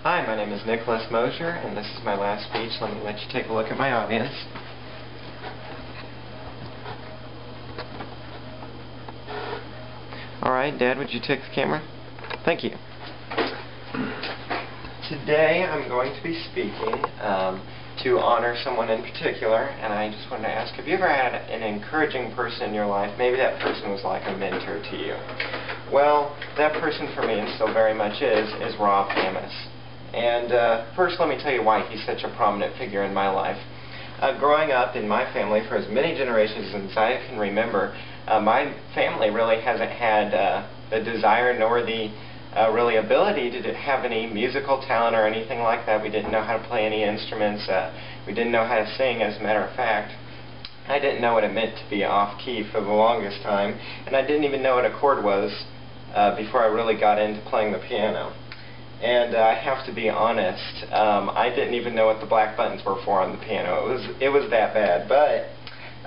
Hi, my name is Nicholas Mosier, and this is my last speech. Let me let you take a look at my audience. Alright, Dad, would you take the camera? Thank you. Today I'm going to be speaking to honor someone in particular, and I just wanted to ask, have you ever had an encouraging person in your life? Maybe that person was like a mentor to you. Well, that person for me, and still very much is Rob Hamas. And first let me tell you why he's such a prominent figure in my life. Growing up in my family for as many generations as I can remember, my family really hasn't had the desire nor the really ability to have any musical talent or anything like that. We didn't know how to play any instruments. We didn't know how to sing, as a matter of fact. I didn't know what it meant to be off-key for the longest time, and I didn't even know what a chord was before I really got into playing the piano. And I have to be honest, I didn't even know what the black buttons were for on the piano. It was that bad. But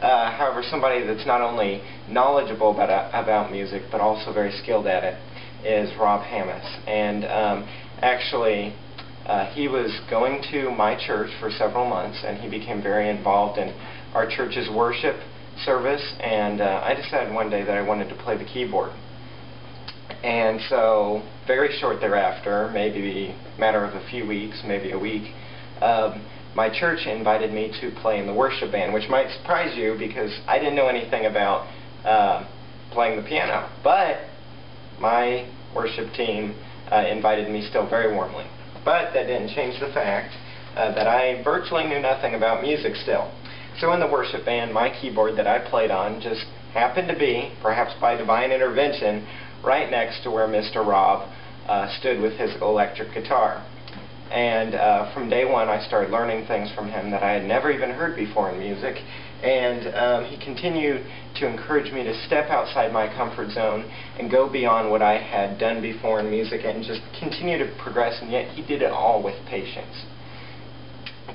however, somebody that's not only knowledgeable about music but also very skilled at it is Rob Hamas. And actually, he was going to my church for several months, and he became very involved in our church's worship service. And I decided one day that I wanted to play the keyboard. And so, very short thereafter, maybe a matter of a few weeks, maybe a week, my church invited me to play in the worship band, which might surprise you because I didn't know anything about playing the piano. But my worship team invited me still very warmly. But that didn't change the fact that I virtually knew nothing about music still. So in the worship band, my keyboard that I played on just happened to be, perhaps by divine intervention, right next to where Mr. Rob stood with his electric guitar. And from day one I started learning things from him that I had never even heard before in music. And he continued to encourage me to step outside my comfort zone and go beyond what I had done before in music and just continue to progress, and yet he did it all with patience.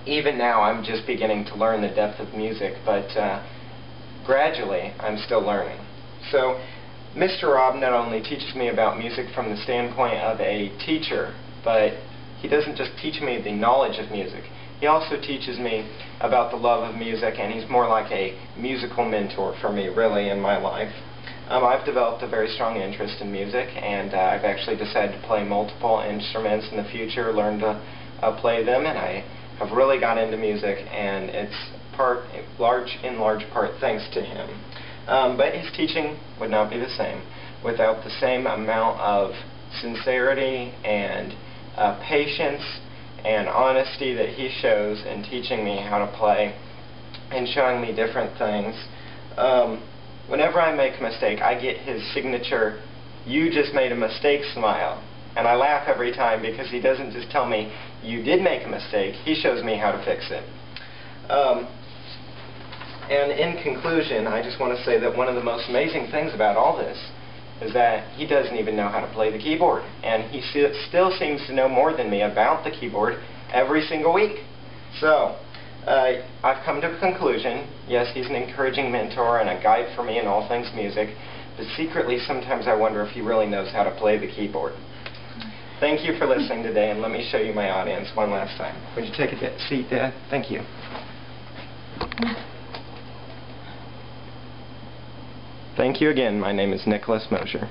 Even now I'm just beginning to learn the depth of music, but gradually I'm still learning. So Mr. Rob not only teaches me about music from the standpoint of a teacher, but he doesn't just teach me the knowledge of music. He also teaches me about the love of music, and he's more like a musical mentor for me, really, in my life. I've developed a very strong interest in music, and I've actually decided to play multiple instruments in the future, learn to play them, and I have really got into music, and it's in large part thanks to him. But his teaching would not be the same without the same amount of sincerity and patience and honesty that he shows in teaching me how to play and showing me different things. Whenever I make a mistake, I get his signature, "You just made a mistake" smile. And I laugh every time because he doesn't just tell me, "You did make a mistake," he shows me how to fix it. And in conclusion, I just want to say that one of the most amazing things about all this is that he doesn't even know how to play the keyboard. And he still seems to know more than me about the keyboard every single week. So, I've come to a conclusion. Yes, he's an encouraging mentor and a guide for me in all things music, but secretly sometimes I wonder if he really knows how to play the keyboard. Thank you for listening today, and let me show you my audience one last time. Would you take a seat, Dad? Thank you. Thank you again. My name is Nicholas Mosier.